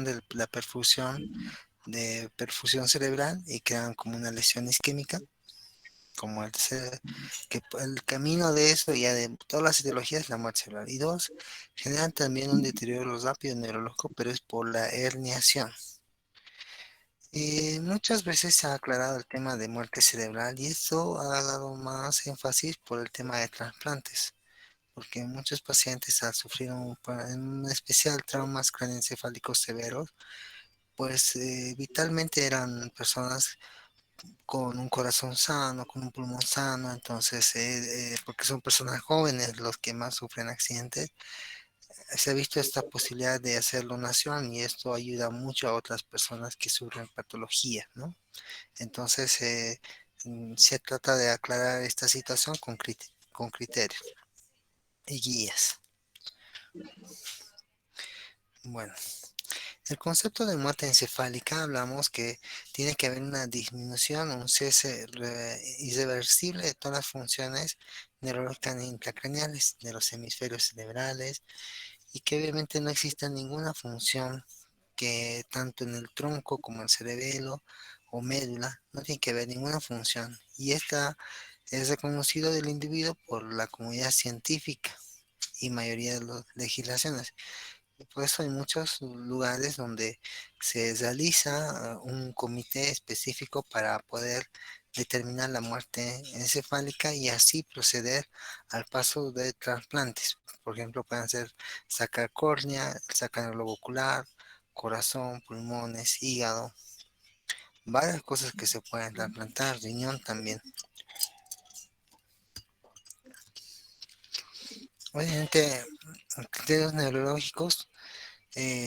de la perfusión cerebral y crean como una lesión isquémica, como que el camino de eso, ya de todas las etiologías, es la muerte cerebral. Y dos, generan también un deterioro rápido neurológico, pero es por la herniación. Muchas veces se ha aclarado el tema de muerte cerebral y esto ha dado más énfasis por el tema de trasplantes, porque muchos pacientes al sufrir en especial traumas craneoencefálicos severos, pues vitalmente eran personas con un corazón sano, con un pulmón sano, entonces, porque son personas jóvenes los que más sufren accidentes, se ha visto esta posibilidad de hacer donación y esto ayuda mucho a otras personas que sufren patología, ¿no? Entonces, se trata de aclarar esta situación con criterios y guías. Bueno, el concepto de muerte encefálica hablamos que tiene que haber una disminución, un cese irreversible de todas las funciones neurológicas intracraneales de los hemisferios cerebrales y que obviamente no exista ninguna función que tanto en el tronco como el cerebelo o médula no tiene que haber ninguna función y esta es reconocido del individuo por la comunidad científica y mayoría de las legislaciones. Por eso hay muchos lugares donde se realiza un comité específico para poder determinar la muerte encefálica y así proceder al paso de trasplantes. Por ejemplo, pueden ser sacar córnea, sacar el globo ocular, corazón, pulmones, hígado, varias cosas que se pueden trasplantar, riñón también. Obviamente, criterios neurológicos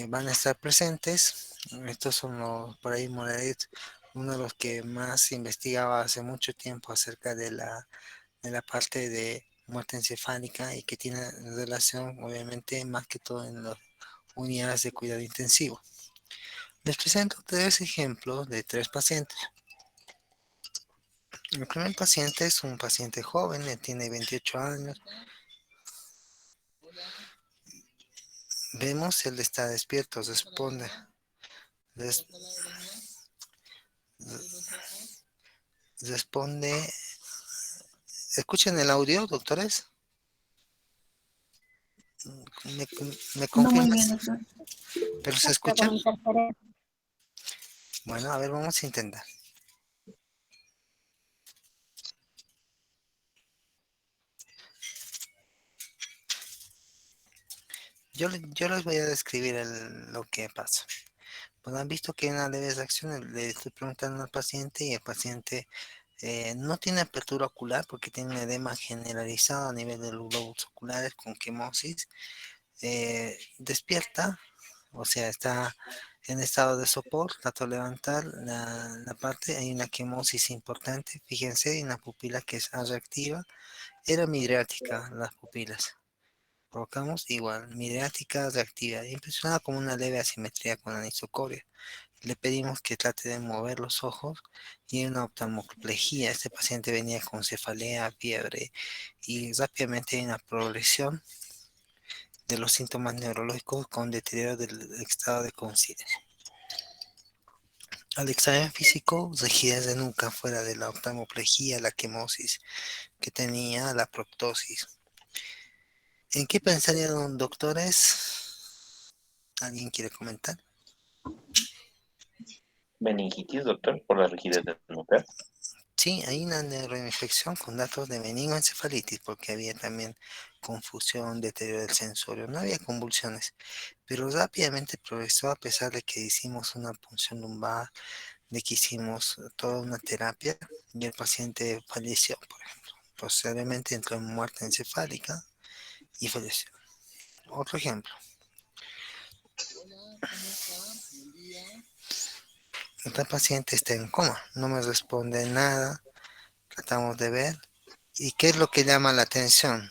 van a estar presentes. Estos son los, por ahí Moraes, uno de los que más investigaba hace mucho tiempo acerca de la parte de muerte encefálica y que tiene relación, obviamente, más que todo en las unidades de cuidado intensivo. Les presento tres ejemplos de tres pacientes. El primer paciente es un paciente joven, él tiene 28 años. Vemos, él está despierto, res- responde. ¿Escuchan el audio, doctores? ¿Me, me No muy bien, confirmas? doctor. ¿Pero se Está escucha? como interferencia. Bueno, a ver, vamos a intentar. Yo les voy a describir lo que pasa. Pues han visto que hay una leve reacción, le estoy preguntando al paciente y el paciente no tiene apertura ocular porque tiene un edema generalizado a nivel de los globos oculares con quemosis. Despierta, o sea, está en estado de sopor, trato de levantar la parte, hay una quemosis importante, fíjense, hay una pupila que es reactiva, era midriática las pupilas. Provocamos igual, midriática reactiva, impresionada como una leve asimetría con la anisocoria. Le pedimos que trate de mover los ojos y una oftalmoplejía. Este paciente venía con cefalea, fiebre y rápidamente hay una progresión de los síntomas neurológicos con deterioro del estado de conciencia. Al examen físico, rigidez de nuca fuera de la oftalmoplejía, la quemosis que tenía, la proptosis. ¿En qué pensarían, doctores? ¿Alguien quiere comentar? Meningitis, doctor, por la rigidez de nuca. Sí, hay una neuroinfección con datos de meningoencefalitis porque había también confusión, deterioro del sensorio, no había convulsiones, pero rápidamente progresó a pesar de que hicimos una punción lumbar, de que hicimos toda una terapia y el paciente falleció, por ejemplo. Posteriormente entró en muerte encefálica y falleció. Otro ejemplo. Esta paciente está en coma, no me responde nada, tratamos de ver. ¿Y qué es lo que llama la atención?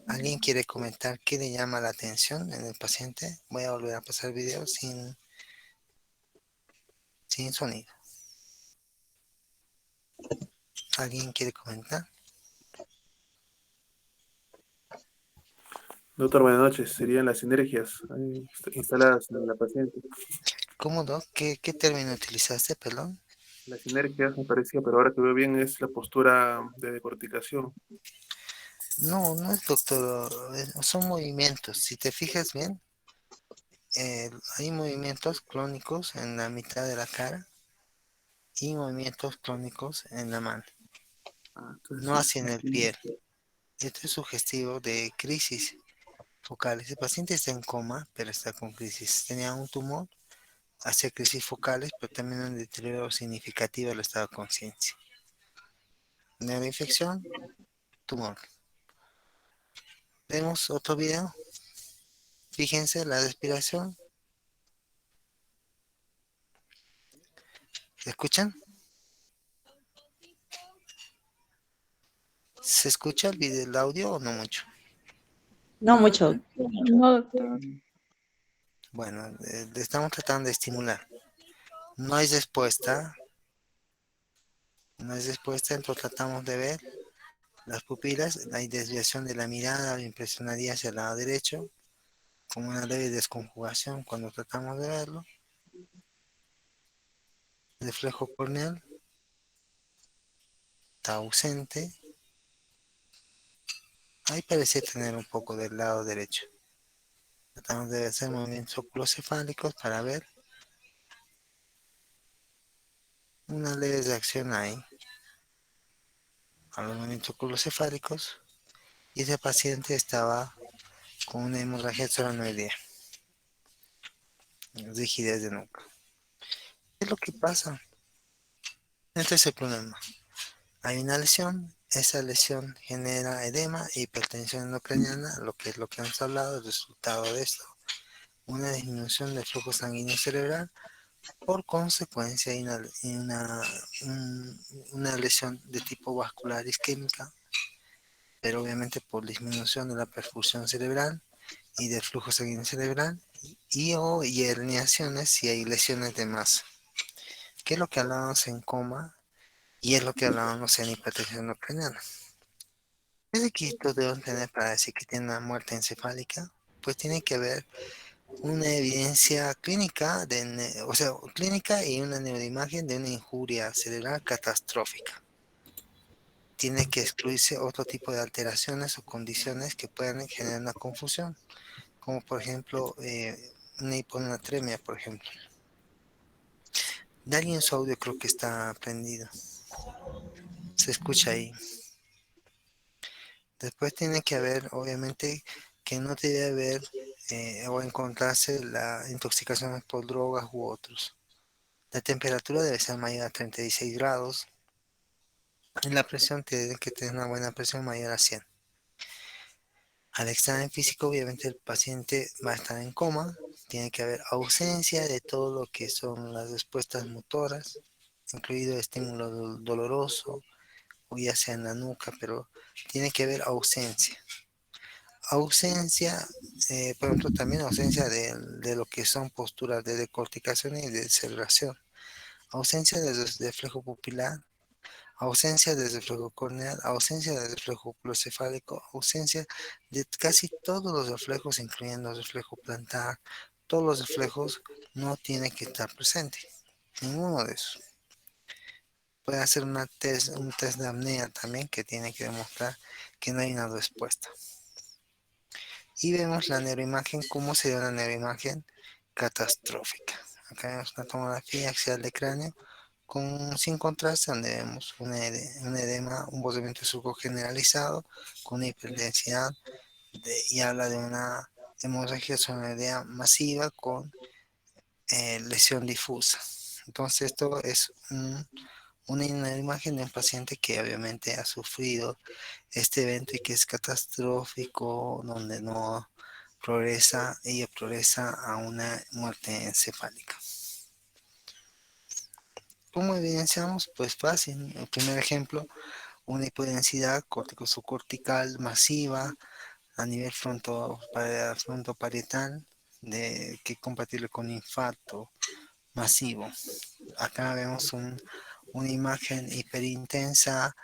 ¿Alguien quiere comentar qué le llama la atención en el paciente? Voy a volver a pasar el video sin sonido. ¿Alguien quiere comentar? Doctor, buenas noches. Serían las sinergias ahí instaladas en la paciente. ¿Cómo, Doc? ¿Qué término utilizaste, perdón? Las sinergias me parecía, pero ahora que veo bien es la postura de decorticación. No, no es doctor, son movimientos. Si te fijas bien, hay movimientos clónicos en la mitad de la cara y movimientos clónicos en la mano, Ah, entonces no sí, así en el aquí. pie. Esto es sugestivo de crisis focales. El paciente está en coma, pero está con crisis. Tenía un tumor, hacía crisis focales, pero también un deterioro significativo del estado de conciencia. Neuroinfección, tumor. Vemos otro video. Fíjense la respiración. ¿Escuchan? ¿Se escucha el video, el audio o no mucho? No mucho. No, doctor. Bueno, le estamos tratando de estimular. No hay respuesta, no hay respuesta, entonces tratamos de ver las pupilas, hay desviación de la mirada, impresionaría hacia el lado derecho, como una leve desconjugación cuando tratamos de verlo. Reflejo corneal está ausente. Ahí parece tener un poco del lado derecho. Tratamos de hacer movimientos oculocefálicos para ver una leve reacción ahí a los movimientos oculocefálicos. Y ese paciente estaba con una hemorragia extraordinaria, rigidez de nuca. ¿Qué es lo que pasa? Este es el problema. Hay una lesión, esa lesión genera edema e hipertensión endocraniana, lo que es lo que hemos hablado, el resultado de esto, una disminución del flujo sanguíneo cerebral, por consecuencia hay una lesión de tipo vascular isquémica, pero obviamente por disminución de la perfusión cerebral y del flujo sanguíneo cerebral, y herniaciones si hay lesiones de masa, que es lo que hablábamos en coma y es lo que hablábamos en hipertensión endocraniana. ¿Qué requisitos deben tener para decir que tiene una muerte encefálica? Pues tiene que haber una evidencia clínica, o sea, clínica y una neuroimagen de una injuria cerebral catastrófica. Tiene que excluirse otro tipo de alteraciones o condiciones que puedan generar una confusión, como por ejemplo una hiponatremia, por ejemplo. De alguien su audio creo que está prendido. Se escucha ahí. Después tiene que haber, obviamente, que no debe haber o encontrarse la intoxicación por drogas u otros. La temperatura debe ser mayor a 36 grados. Y la presión tiene que tener una buena presión mayor a 100. Al examen físico, obviamente, el paciente va a estar en coma. Tiene que haber ausencia de todo lo que son las respuestas motoras, incluido estímulo doloroso, o ya sea en la nuca, pero tiene que haber ausencia. Ausencia, por ejemplo, también ausencia de lo que son posturas de decorticación y de celebración. Ausencia de reflejo pupilar, ausencia de reflejo corneal, ausencia de reflejo oculocefálico, ausencia de casi todos los reflejos, incluyendo el reflejo plantar. Todos los reflejos no tienen que estar presentes. Ninguno de esos. Puede hacer un test de apnea también que tiene que demostrar que no hay una respuesta. Y vemos la neuroimagen, cómo se ve la neuroimagen catastrófica. Acá vemos una tomografía axial de cráneo sin contraste, donde vemos un edema, un bosamiento de surco generalizado con una hiperdensidad y habla de una hemorragia extraordinaria masiva con lesión difusa. Entonces esto es una imagen de un paciente que obviamente ha sufrido este evento y que es catastrófico, donde no progresa, ella progresa a una muerte encefálica. ¿Cómo evidenciamos? Pues fácil. El primer ejemplo, una hipodensidad cortico-subcortical masiva a nivel frontoparietal que es compatible con infarto masivo. Acá vemos una imagen hiperintensa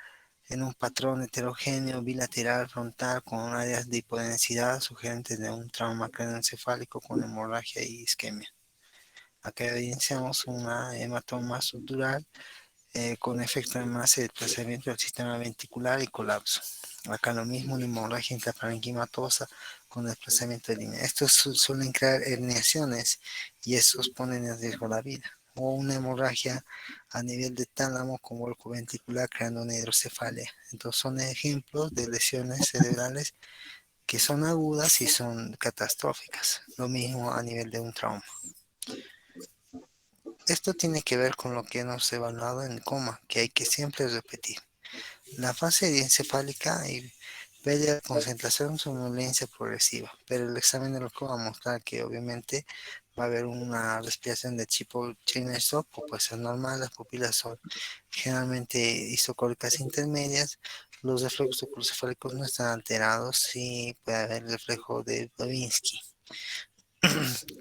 en un patrón heterogéneo bilateral frontal con áreas de hipodensidad sugerentes de un trauma craneoencefálico con hemorragia y isquemia. Acá evidenciamos una hematoma subdural con efecto de masa y desplazamiento del sistema ventricular y colapso. Acá lo mismo, una hemorragia intraparenquimatosa con desplazamiento de línea. Estos suelen crear herniaciones y esos ponen en riesgo la vida. O una hemorragia a nivel de tálamo con vuelco ventricular creando una hidrocefalia. Entonces son ejemplos de lesiones cerebrales que son agudas y son catastróficas. Lo mismo a nivel de un trauma. Esto tiene que ver con lo que hemos evaluado en coma, que hay que siempre repetir. La fase diencefálica y pérdida de concentración, somnolencia progresiva, pero el examen de loco va a mostrar que obviamente va a haber una respiración de tipo China Shock, o puede ser normal, las pupilas son generalmente isocóricas intermedias, los reflejos oculocefálicos no están alterados y puede haber reflejo de Babinski.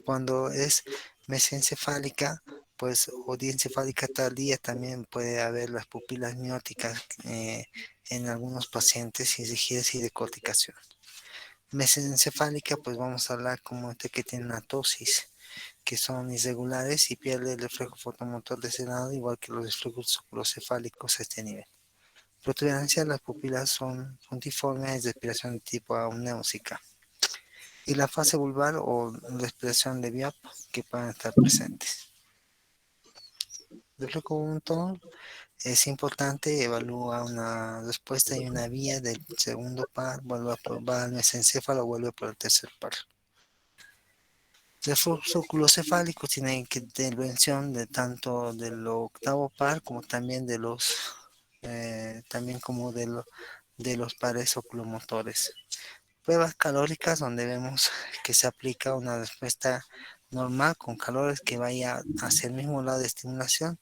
Cuando es mesencefálica, pues o diencefálica tardía, también puede haber las pupilas mióticas en algunos pacientes y rígidas y de corticación. Mesencefálica, pues vamos a hablar como este que tiene una tosis, que son irregulares y pierde el reflejo fotomotor de ese lado, igual que los reflejos oculocefálicos a este nivel. Protuberancia, las pupilas son puntiformes, respiración de tipo amnéusica. Y la fase vulvar o respiración de Biop que puedan estar presentes. Reflejo motor es importante, evalúa una respuesta y una vía del segundo par, va al mesencéfalo, vuelve por el tercer par. Reflujo oculocefálico tiene intervención de tanto del octavo par como también de los también como de los pares oculomotores. Pruebas calóricas donde vemos que se aplica una respuesta normal con calores que vaya hacia el mismo lado de estimulación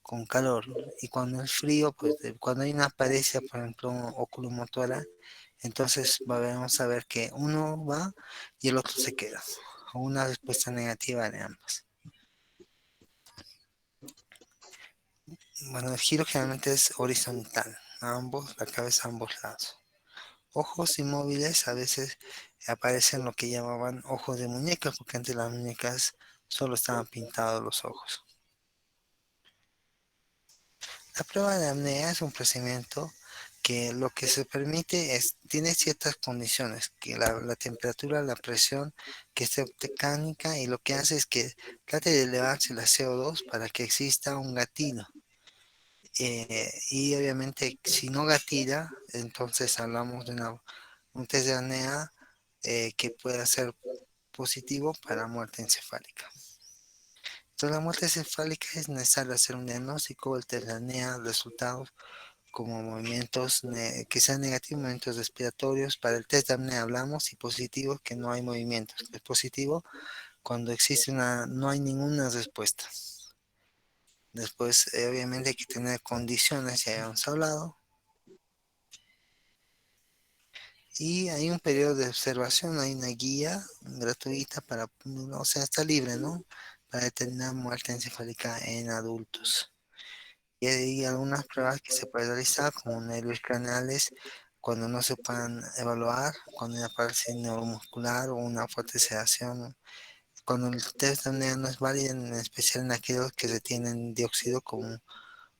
con calor, y cuando es frío, pues cuando hay una paresia, por ejemplo, oculomotora, entonces vamos a ver que uno va y el otro se queda, o una respuesta negativa de ambas. Bueno, el giro generalmente es horizontal, a ambos, la cabeza a ambos lados. Ojos inmóviles, a veces aparecen lo que llamaban ojos de muñeca, porque antes las muñecas solo estaban pintados los ojos. La prueba de apnea es un procedimiento que lo que se permite es, tiene ciertas condiciones, que la temperatura, la presión, que esté mecánica, y lo que hace es que trate de elevarse la CO2 para que exista un gatillo. Y obviamente si no gatilla, entonces hablamos de un test de apnea que pueda ser positivo para muerte encefálica. Entonces la muerte encefálica es necesario hacer un diagnóstico, el test de apnea, resultados como movimientos que sean negativos, movimientos respiratorios. Para el test de apnea hablamos, y positivo, que no hay movimientos. Es positivo cuando existe no hay ninguna respuesta. Después, obviamente hay que tener condiciones, ya habíamos hablado. Y hay un periodo de observación, hay una guía gratuita para, o sea, está libre, ¿no? Para determinar muerte encefálica en adultos. Y hay algunas pruebas que se pueden realizar, como nervios craneales, cuando no se puedan evaluar, cuando hay aparece neuromuscular o una fuerte sedación, cuando el test de apnea no es válido, en especial en aquellos que retienen dióxido, como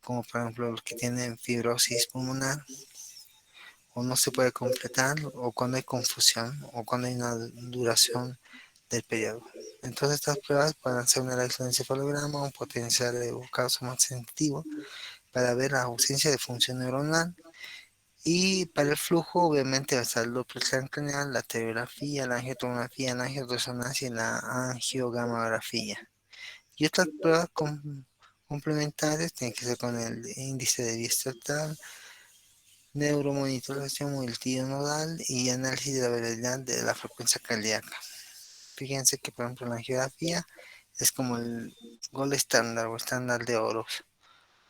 por ejemplo los que tienen fibrosis pulmonar, o no se puede completar, o cuando hay confusión, o cuando hay una duración del periodo. Entonces estas pruebas pueden hacer un electroencefalograma, un potencial de caso más sensitivo, para ver la ausencia de función neuronal. Y para el flujo, obviamente, va a estar el Doppler transcraneal, la telegrafía, la angiotomografía, la angioresonancia y la angiogamografía. Y otras pruebas complementarias tienen que ser con el índice de vía estatal, neuromonitorización multinodal y análisis de la variabilidad de la frecuencia cardíaca. Fíjense que, por ejemplo, la angiografía es como el gol estándar o estándar de oro.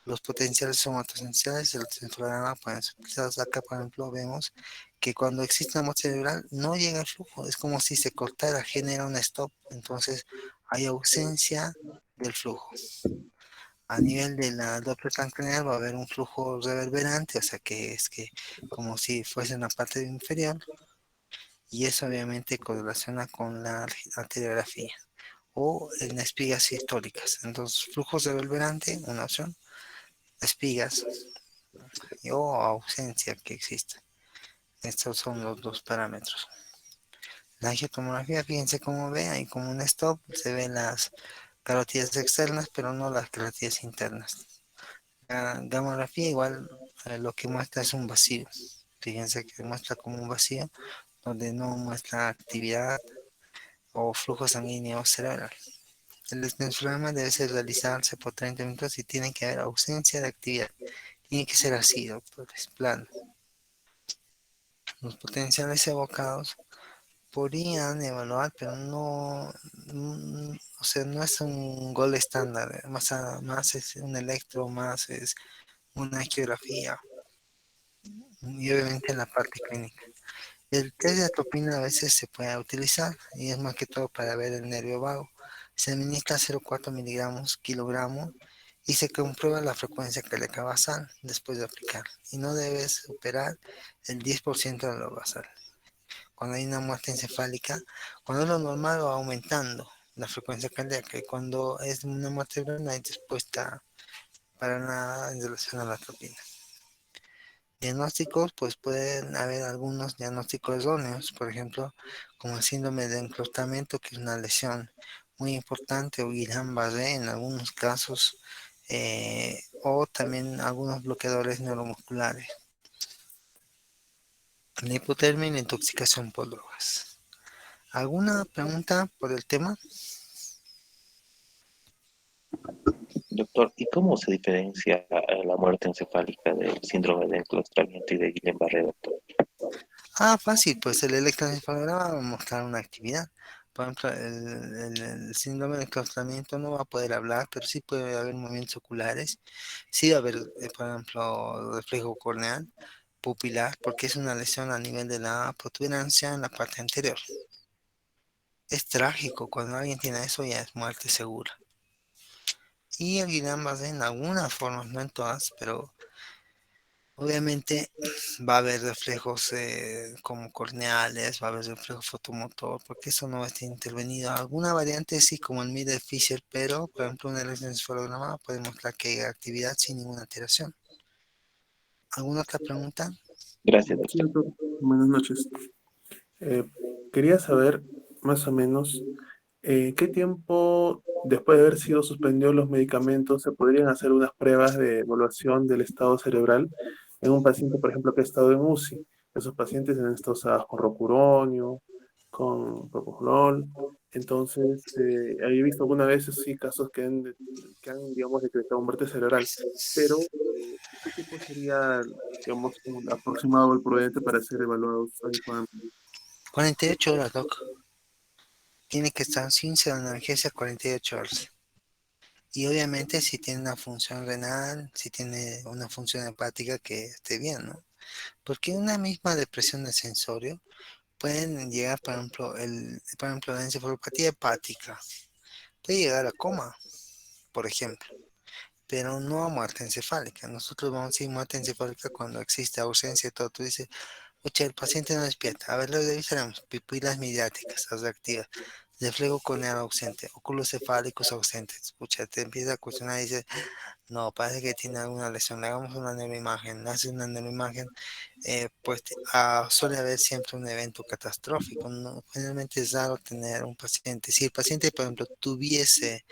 Los potenciales somatosensiales del encefalograma pueden ser utilizados. Acá, por ejemplo, vemos que cuando existe una muerte cerebral no llega el flujo, es como si se cortara, genera un stop, entonces hay ausencia del flujo. A nivel de la Doppler transcranial va a haber un flujo reverberante, o sea que es que como si fuese una parte inferior, y eso obviamente correlaciona con la arteriografía o en espigas históricas. Entonces, flujo reverberante, una opción, espigas o ausencia que existe. Estos son los dos parámetros. La angiotomografía, fíjense cómo ve, ahí como un stop, se ven las carotidas externas, pero no las carotidas internas. La gamografía igual lo que muestra es un vacío. Fíjense que muestra como un vacío donde no muestra actividad o flujo sanguíneo cerebral. El electroencefalograma debe ser realizarse por 30 minutos y tiene que haber ausencia de actividad. Tiene que ser así, doctores, plano. Los potenciales evocados podrían evaluar, pero no, o sea, no es un gol estándar, más es un electro, más es una angiografía y obviamente la parte clínica. El test de atropina a veces se puede utilizar y es más que todo para ver el nervio vago. Se administra 0,4 miligramos kilogramo y se comprueba la frecuencia cardíaca basal después de aplicar y no debe superar el 10% de lo basal. Cuando hay una muerte encefálica, cuando es lo normal va aumentando la frecuencia cardíaca y cuando es una muerte no hay respuesta para nada en relación a la atropina. Diagnósticos, pues pueden haber algunos diagnósticos erróneos, por ejemplo, como el síndrome de encrustamiento, que es una lesión muy importante, o Guillain-Barré en algunos casos, o también algunos bloqueadores neuromusculares. La hipotermia y la intoxicación por drogas. ¿Alguna pregunta por el tema? Doctor, ¿y cómo se diferencia la muerte encefálica del síndrome de enclaustramiento y de Guillain-Barré, doctor? Fácil, pues el electroencefalograma va a mostrar una actividad. Por ejemplo, el síndrome de enclaustramiento no va a poder hablar, pero sí puede haber movimientos oculares. Sí va a haber, por ejemplo, reflejo corneal, pupilar, porque es una lesión a nivel de la protuberancia en la parte anterior. Es trágico, cuando alguien tiene eso ya es muerte segura. Y el Guillain-Barré en algunas formas, no en todas, pero obviamente va a haber reflejos como corneales, va a haber reflejo fotomotor, porque eso no va a estar intervenido. Alguna variante sí, como el Miller-Fisher, pero por ejemplo un electroencefalograma puede mostrar que hay actividad sin ninguna alteración. ¿Alguna otra pregunta? Gracias, Sí, doctor. doctor. Buenas noches. Eh, Quería saber más o menos qué tiempo después de haber sido suspendidos los medicamentos se podrían hacer unas pruebas de evaluación del estado cerebral en un paciente, por ejemplo, que ha estado en UCI. Esos pacientes han estado usados con rocuronio, con propofol. Entonces, he visto algunas veces sí casos que han, digamos, decretado muerte cerebral. Pero, ¿qué tiempo sería, digamos, un aproximado el prudente para ser evaluados adecuadamente? 48 horas, doc. Tiene que estar sin analgesia 48 horas. Y obviamente si tiene una función renal, si tiene una función hepática que esté bien, ¿no? Porque una misma depresión de sensorio pueden llegar, por ejemplo, la encefalopatía hepática, puede llegar a coma, por ejemplo, pero no a muerte encefálica. Nosotros vamos a decir muerte encefálica cuando existe ausencia de todo. Tú dices, oye, el paciente no despierta. A ver, lo revisaremos. Pupilas mediáticas reactivas. Reflejo corneal ausente, óculos cefálicos ausentes. Escucha, te empieza a cuestionar y dices, no, parece que tiene alguna lesión. Le hagamos una neuroimagen. Hace una neuroimagen, pues suele haber siempre un evento catastrófico. ¿No? Generalmente es raro tener un paciente. Si el paciente, por ejemplo, tuviese,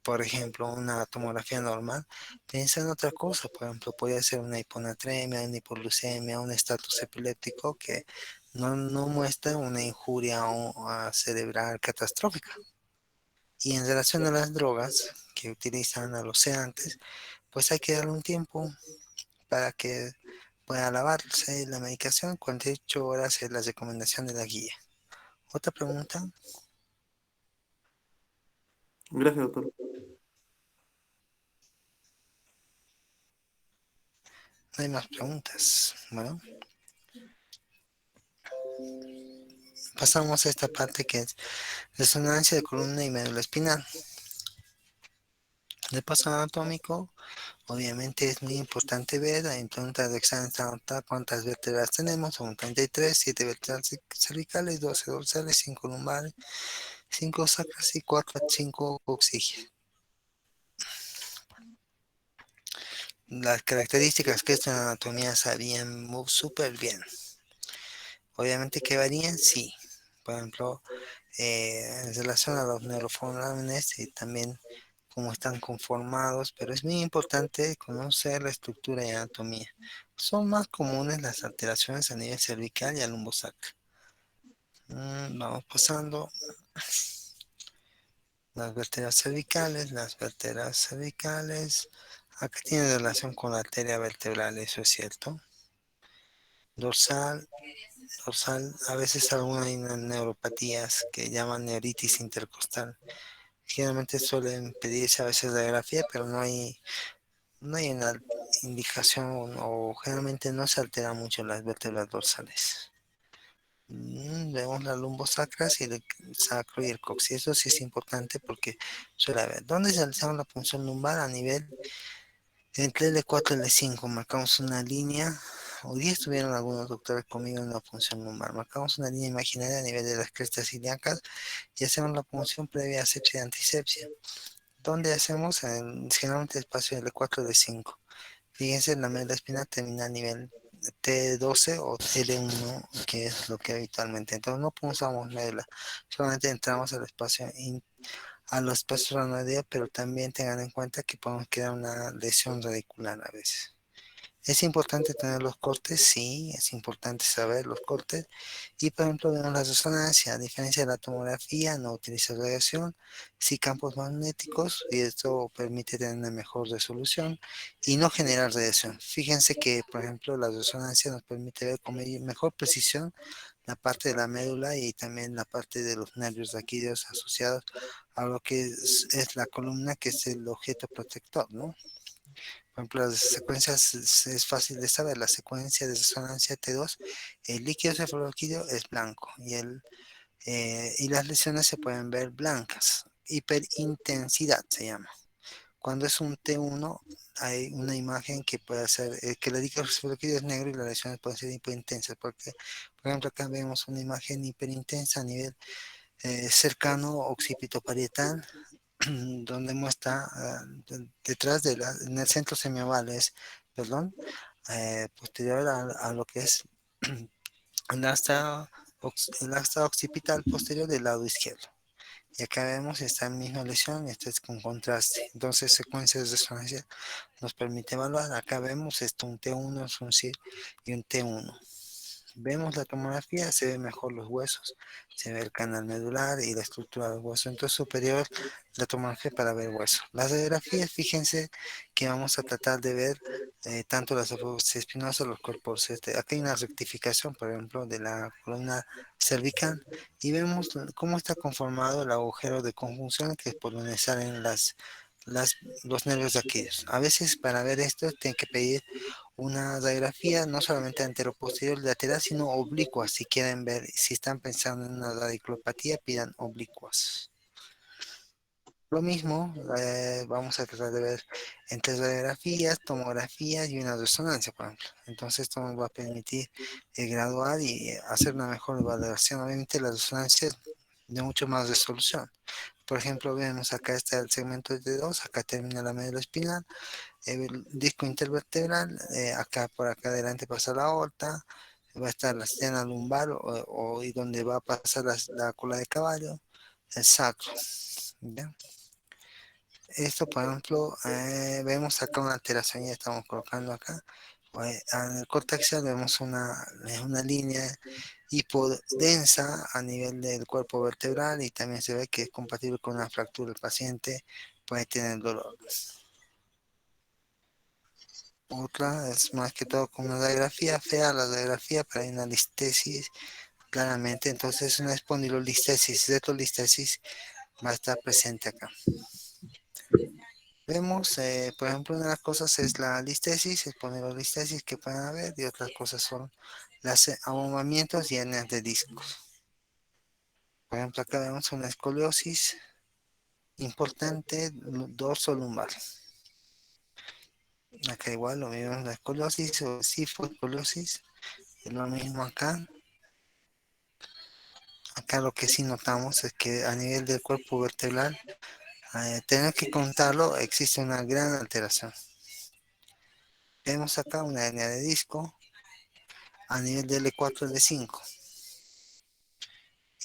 por ejemplo, una tomografía normal, piensa en otra cosa. Por ejemplo, puede ser una hiponatremia, una hipoglucemia, un estatus epiléptico que no muestra una injuria cerebral catastrófica. Y en relación a las drogas que utilizan a los sedantes, pues hay que darle un tiempo para que pueda lavarse la medicación. 48 horas es la recomendación de la guía. ¿Otra pregunta? No Gracias, doctor. hay más preguntas. Bueno, pasamos a esta parte que es resonancia de columna y médula espinal. De paso anatómico, obviamente es muy importante ver en preguntas de examen anotar cuántas vértebras tenemos, son 33, 7 vértebras cervicales, 12 dorsales, 5 lumbares, 5 sacras y 4 5 coxígeas. Las características que esta anatomía sabían súper bien. Obviamente que varían, sí. Por ejemplo, en relación a los neuroforames y también cómo están conformados, pero es muy importante conocer la estructura y anatomía. Son más comunes las alteraciones a nivel cervical y al lumbosacro. Vamos pasando las vértebras cervicales. Las vértebras cervicales, acá tienen relación con la arteria vertebral, eso es cierto. Dorsal, dorsal, a veces algunas hay neuropatías que llaman neuritis intercostal. Generalmente suelen pedirse a veces radiografía, pero no hay una indicación o generalmente no se altera mucho las vértebras dorsales. Vemos las lumbosacras y el sacro y el coxis. Eso sí es importante porque suele haber. ¿Dónde se realizamos la punción lumbar? A nivel entre L4 y L5. Marcamos una línea. Hoy día estuvieron algunos doctores conmigo en la punción lumbar. Marcamos una línea imaginaria a nivel de las crestas ilíacas y hacemos la punción previa a asepsia y antisepsia. ¿Dónde hacemos? Generalmente espacio L4 y L5. Fíjense, la médula espinal termina a nivel T12 o L1, que es lo que habitualmente. Entonces no pulsamos médula, solamente entramos al espacio, a los espacios radiales, pero también tengan en cuenta que podemos crear una lesión radicular a veces. ¿Es importante tener los cortes? Sí, es importante saber los cortes. Y por ejemplo, vemos la resonancia, a diferencia de la tomografía, no utiliza radiación, sí campos magnéticos, y esto permite tener una mejor resolución y no generar radiación. Fíjense que, por ejemplo, la resonancia nos permite ver con mejor precisión la parte de la médula y también la parte de los nervios raquídeos asociados a lo que es la columna, que es el objeto protector, ¿no? Por ejemplo, las secuencias es fácil de saber. La secuencia de resonancia T2, el líquido cefalorraquídeo es blanco y las lesiones se pueden ver blancas. Hiperintensidad se llama. Cuando es un T1, hay una imagen que puede ser que el líquido cefalorraquídeo es negro y las lesiones pueden ser hiperintensas. Porque, por ejemplo, acá vemos una imagen hiperintensa a nivel cercano occipito parietal, donde muestra detrás en el centro semiovales, perdón, posterior a lo que es el asta occipital posterior del lado izquierdo. Y acá vemos esta misma lesión, esta es con contraste. Entonces, secuencias de resonancia nos permite evaluar. Acá vemos esto, un T1 es un CIR y un T1. Vemos la tomografía, se ven mejor los huesos, se ve el canal medular y la estructura del hueso. Entonces superior la tomografía para ver hueso. Las radiografías, fíjense que vamos a tratar de ver tanto las espinosas, los cuerpos. Aquí hay una rectificación, por ejemplo, de la columna cervical y vemos cómo está conformado el agujero de conjunción, que es por donde salen las, los nervios aquillos. A veces para ver esto tienen que pedir una radiografía no solamente anteroposterior y lateral, sino oblicua. Si quieren ver, si están pensando en una radiculopatía, pidan oblicuas. Lo mismo, vamos a tratar de ver entre radiografías, tomografías y una resonancia, por ejemplo. Entonces esto nos va a permitir graduar y hacer una mejor evaluación. Obviamente la resonancia es de mucho más resolución. Por ejemplo, vemos acá está el segmento de 2, acá termina la médula espinal, el disco intervertebral, acá por acá adelante pasa la aorta, va a estar la sena lumbar y donde va a pasar la cola de caballo, el sacro. ¿Ya? Esto, por ejemplo, vemos acá una alteración, ya estamos colocando acá. En el corte axial vemos una línea hipodensa a nivel del cuerpo vertebral y también se ve que es compatible con una fractura. El paciente puede tener dolor. Otra es más que todo con una radiografía fea, la radiografía, pero hay una listesis claramente, entonces una espondilolistesis, retrolistesis va a estar presente acá. Vemos, por ejemplo, una de las cosas es la listesis, espondilolistesis que pueden haber, y otras cosas son los abombamientos y hernias de discos. Por ejemplo, acá vemos una escoliosis, Importante, dorso lumbar. Acá igual lo mismo, la escoliosis o cifoescoliosis, es lo mismo acá. Acá lo que sí notamos es que a nivel del cuerpo vertebral, tener que contarlo, existe una gran alteración. Vemos acá una hernia de disco a nivel de L4 L5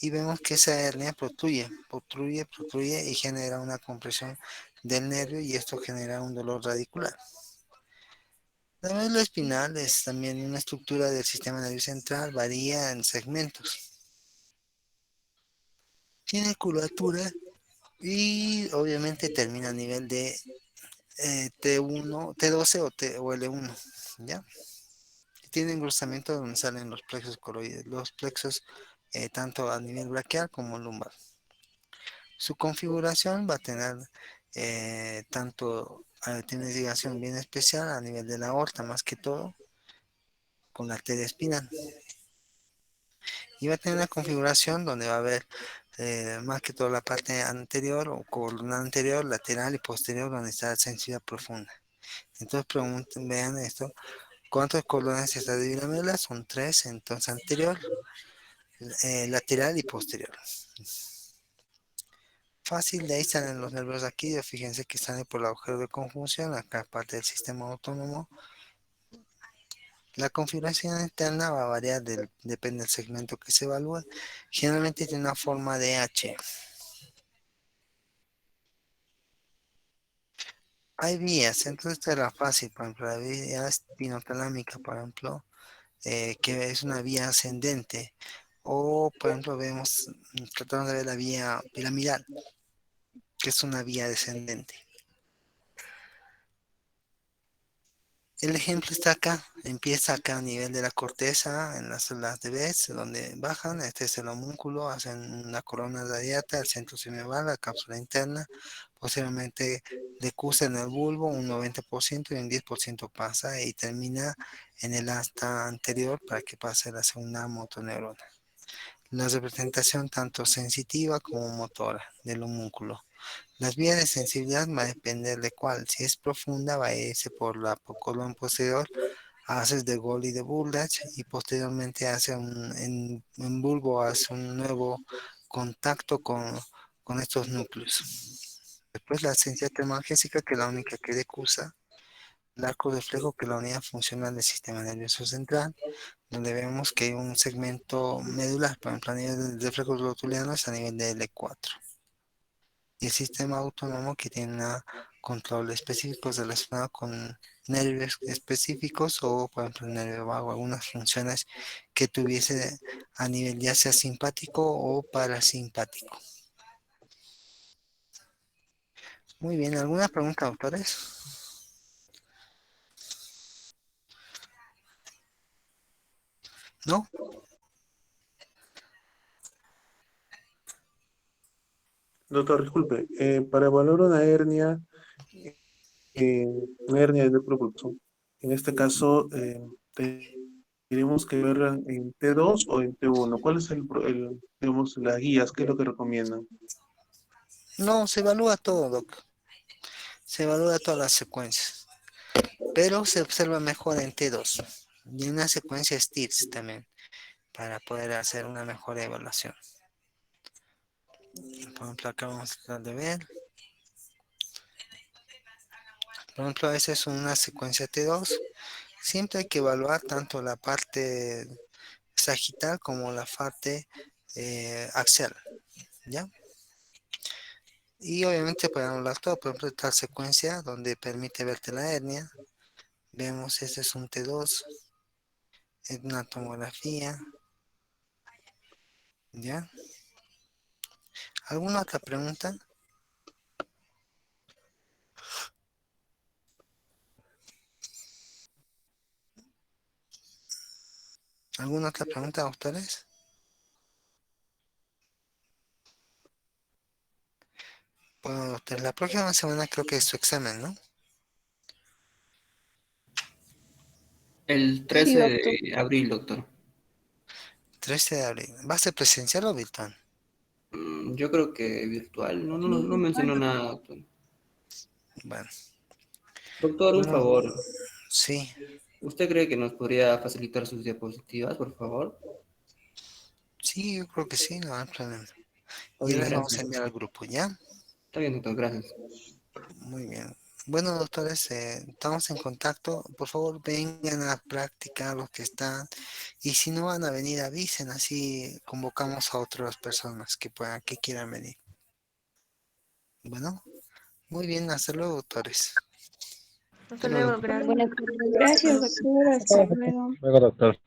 y vemos que esa hernia protruye y genera una compresión del nervio y esto genera un dolor radicular. La médula espinal es también una estructura del sistema nervioso central, varía en segmentos. Tiene curvatura y obviamente termina a nivel de T1, T12 o L1, ¿ya? Tiene engrosamiento donde salen los plexos coroides, los plexos tanto a nivel braquial como lumbar. Su configuración va a tener tiene desviación bien especial a nivel de la aorta más que todo, con la arteria espinal. Y va a tener una configuración donde va a haber más que todo la parte anterior o columna anterior, lateral y posterior donde está la sensibilidad profunda. Entonces vean esto, ¿cuántas columnas está de la médula? Son tres, entonces anterior, lateral y posterior. Fácil, de ahí salen los nervios aquí, fíjense que salen por el agujero de conjunción, acá parte del sistema autónomo. La configuración interna va a variar, depende del segmento que se evalúe. Generalmente tiene una forma de H. Hay vías, entonces esta era fácil, por ejemplo, la vía espinotalámica, por ejemplo, que es una vía ascendente. O, por ejemplo, tratamos de ver la vía piramidal, que es una vía descendente. El ejemplo está acá, empieza acá a nivel de la corteza, en las células de Bess, donde bajan, este es el homúnculo, hacen una corona radiata, el centro semival, la cápsula interna, posteriormente decusa en el bulbo un 90% y un 10% pasa y termina en el asta anterior para que pase la segunda motoneurona. La representación tanto sensitiva como motora del homúnculo. Las vías de sensibilidad va a depender de cuál. Si es profunda, va a irse por la colon posterior, haces de Gol y de Burdach y posteriormente hace en bulbo hace un nuevo contacto con estos núcleos. Después la esencia termoalgésica, que es la única que decusa. El arco reflejo, que es la unidad funcional del sistema nervioso central, donde vemos que hay un segmento medular, por ejemplo, a nivel de reflejos rotulianos a nivel de L4. Y el sistema autónomo que tiene control específico relacionado con nervios específicos o, por ejemplo, el nervio vago, algunas funciones que tuviese a nivel ya sea simpático o parasimpático. Muy bien, ¿alguna pregunta, doctores? ¿No? Doctor, disculpe, para evaluar eh, una hernia de núcleo pulmonar, en este caso, tenemos que verla en T2 o en T1. ¿Cuál es digamos, las guías? ¿Qué es lo que recomiendan? No, se evalúa todo, doc. Se evalúa todas las secuencias, pero se observa mejor en T2 y en una secuencia STIRS también, para poder hacer una mejor evaluación. Por ejemplo, acá vamos a tratar de ver. Por ejemplo, esa es una secuencia T2. Siempre hay que evaluar tanto la parte sagital como la parte axial, ¿ya? Y obviamente para anular todo, por ejemplo, esta secuencia donde permite verte la hernia. Vemos, este es un T2, es una tomografía, ¿ya? ¿Alguna otra pregunta? ¿Alguna otra pregunta, doctores? Bueno, doctor, la próxima semana creo que es su examen, ¿no? El Sí, 13 doctor. de abril, doctor. 13 de abril. ¿Va a ser presencial o virtual? Yo creo que virtual. No mencionó nada, doctor. Bueno, Doctor, un bueno, favor. sí, ¿Usted cree que nos podría facilitar sus diapositivas, por favor? sí, yo creo que sí, no hay problema. Y Oye, las vamos a gracias. enviar al grupo, ¿ya? Está bien, doctor, gracias. Muy bien. Bueno, doctores, estamos en contacto. Por favor, vengan a practicar los que están. Y si no van a venir, avisen, así convocamos a otras personas que puedan, que quieran venir. Bueno, muy bien, hasta luego, doctores. Hasta Hasta luego. luego, gracias. Buenas tardes. Gracias, doctor. Hasta luego. Luego, doctor.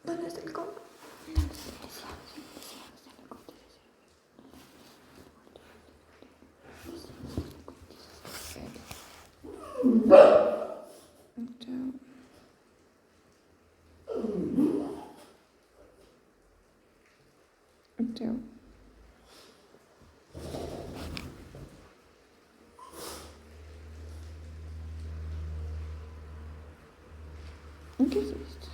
¿Dónde está el cono? Chao. ¿Qué es esto?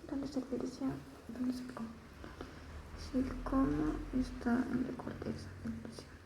¿Dónde está el pericial? ¿Dónde está el cono? Si el cono está en la corteza del pericial.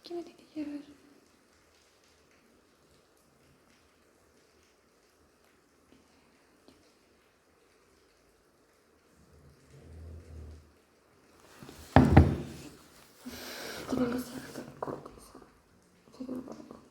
¿Quién me tiene que llevar? Debería ser de corteza. Cerebro de corteza.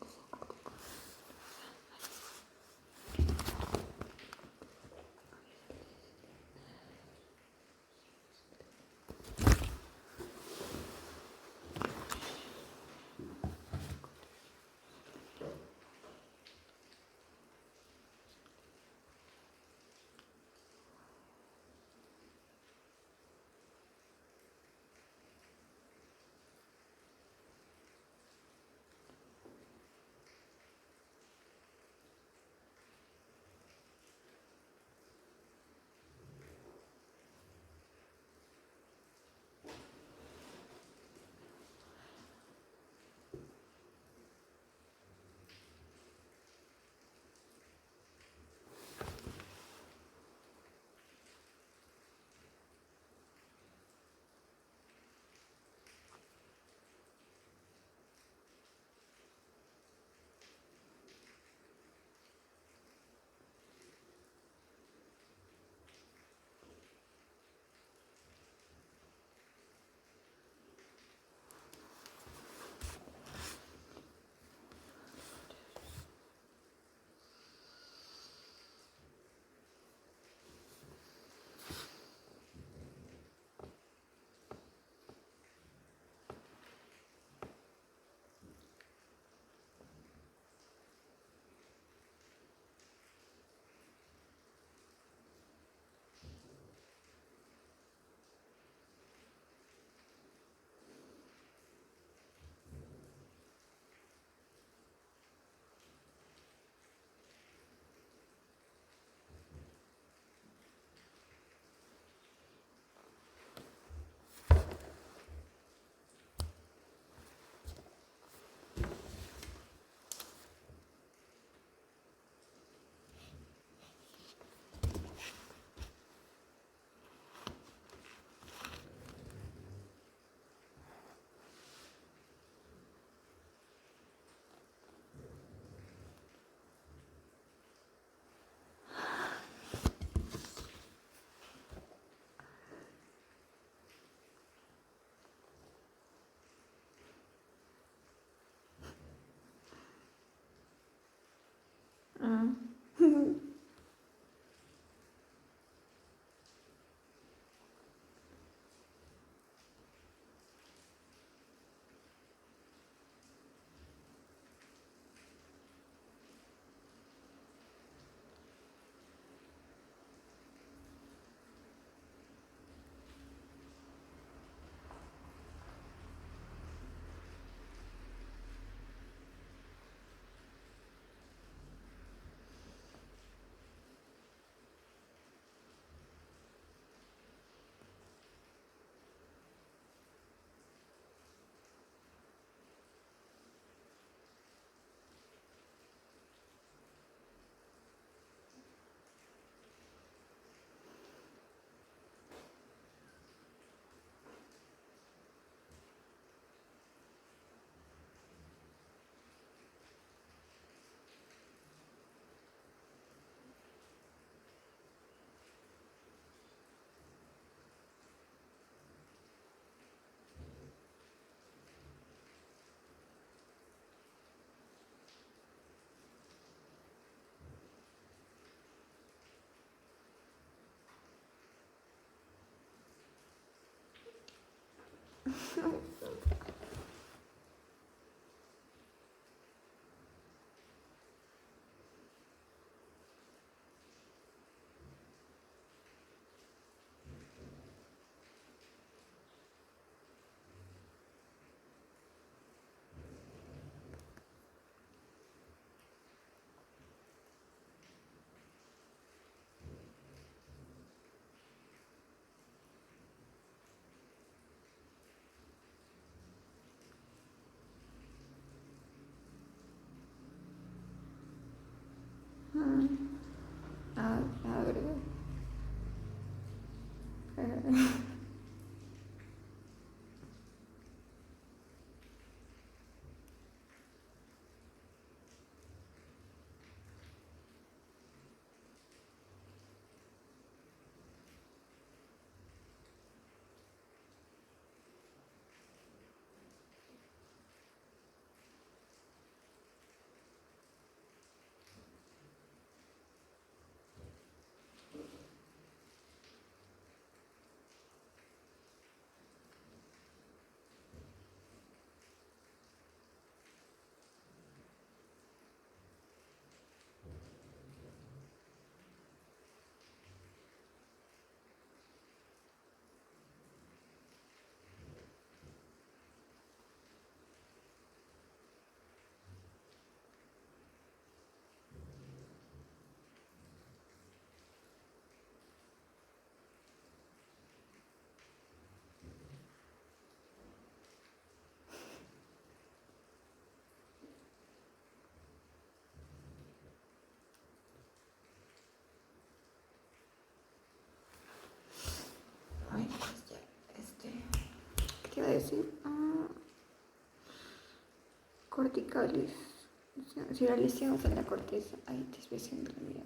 corticales. Si la lesión en la corteza, hay desviación de la mirada.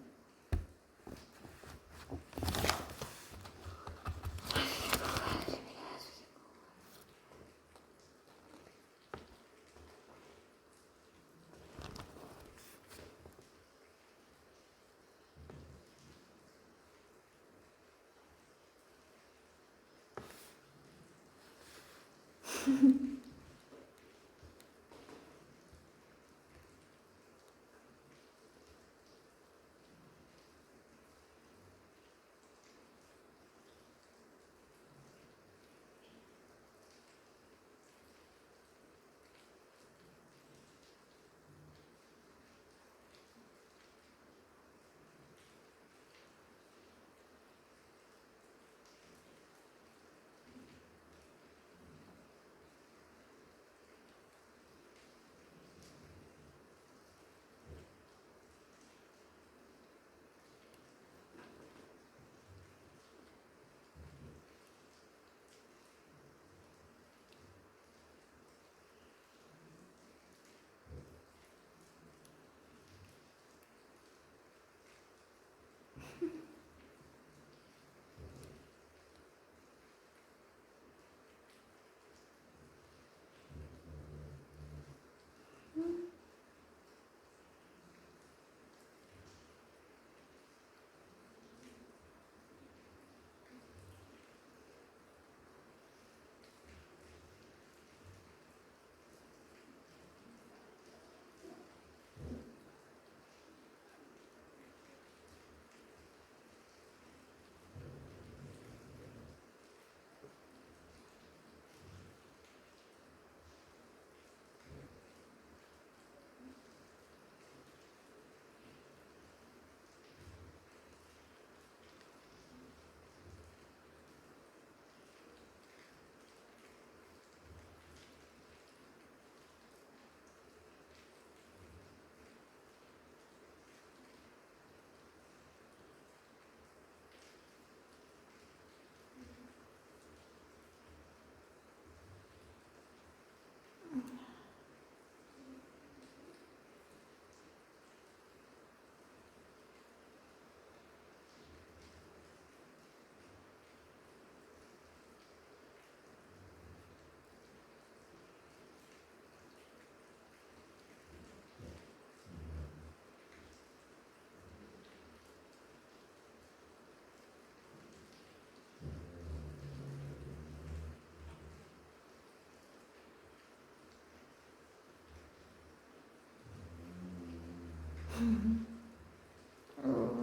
Oh,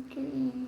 qué bien.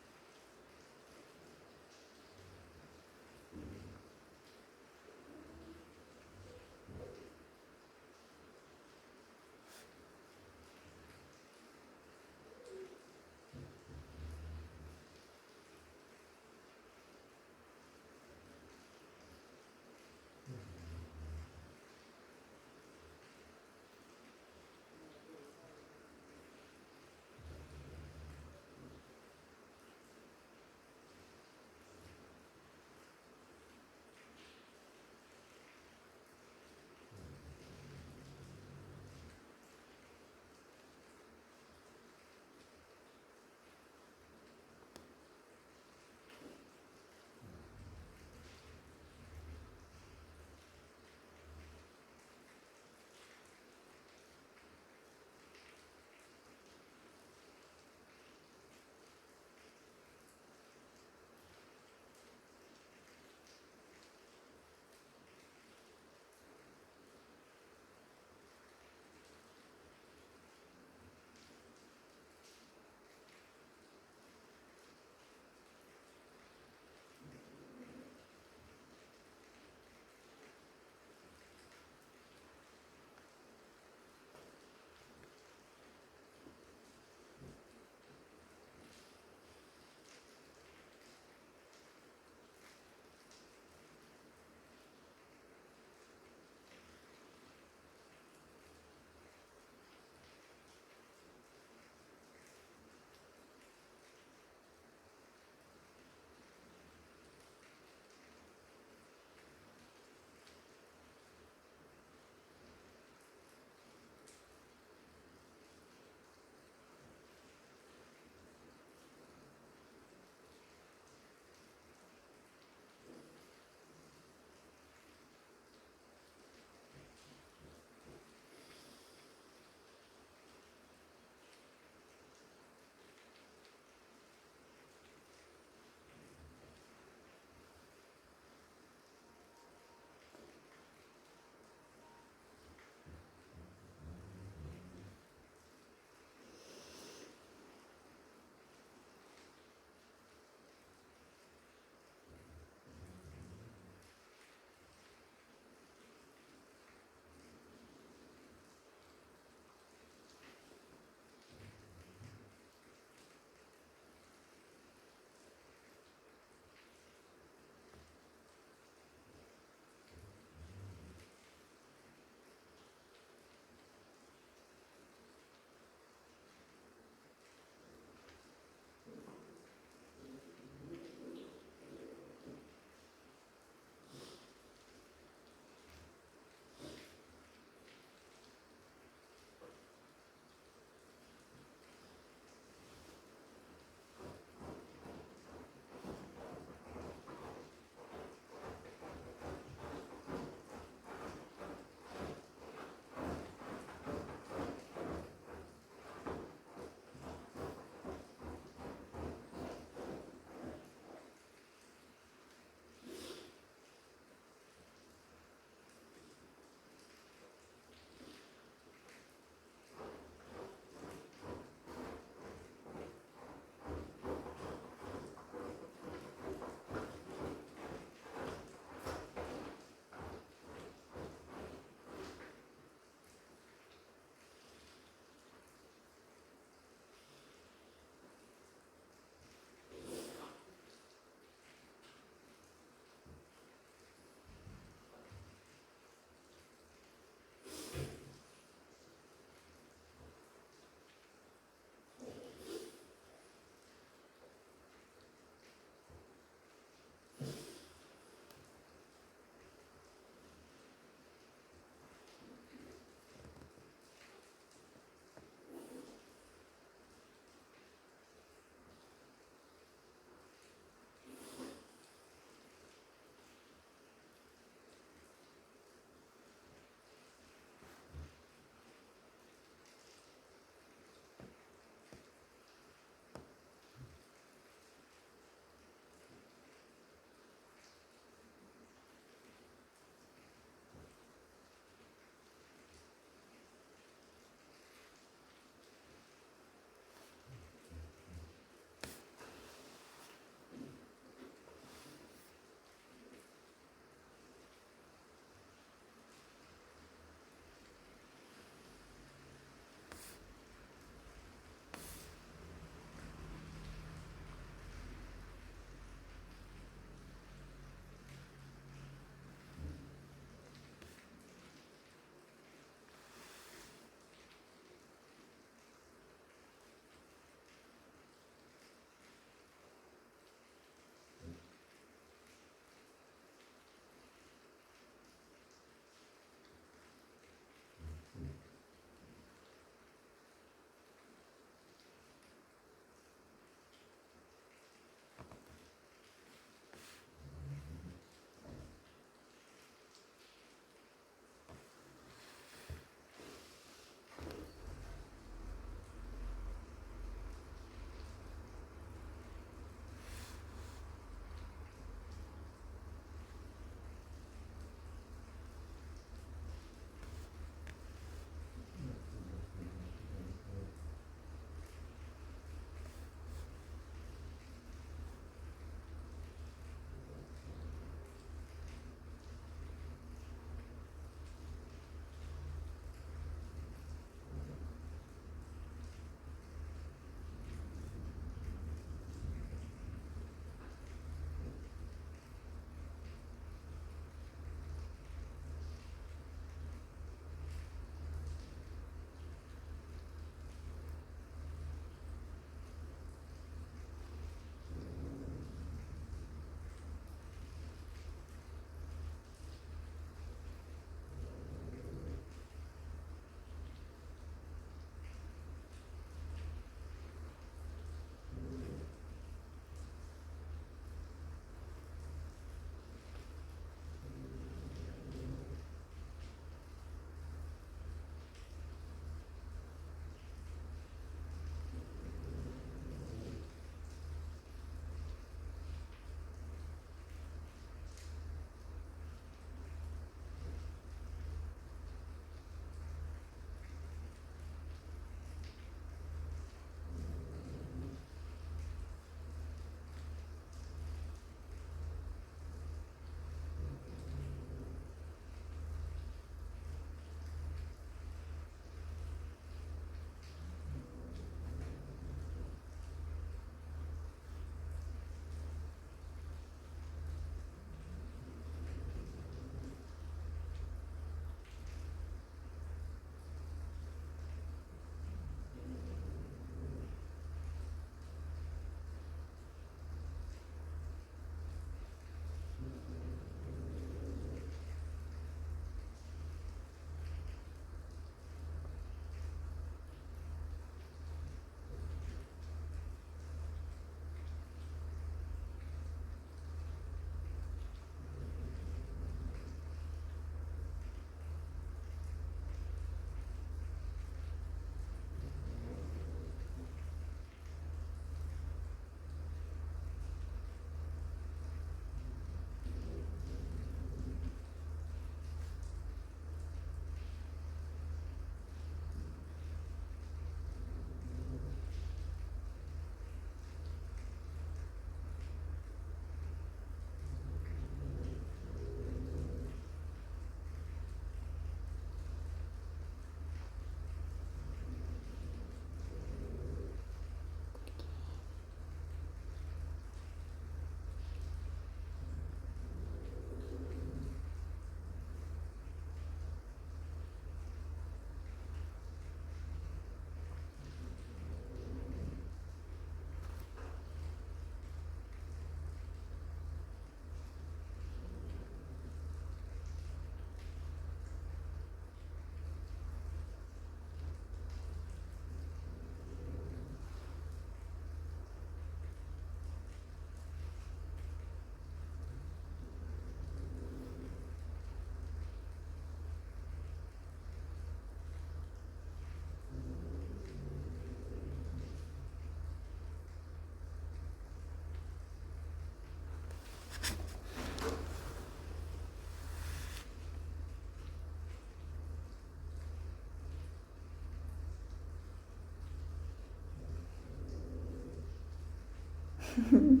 Junio.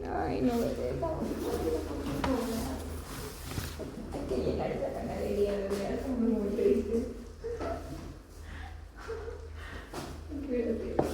Ay, no me deja. Hay que llenar esa ganadería de verdad, son muy tristes. Qué Dios.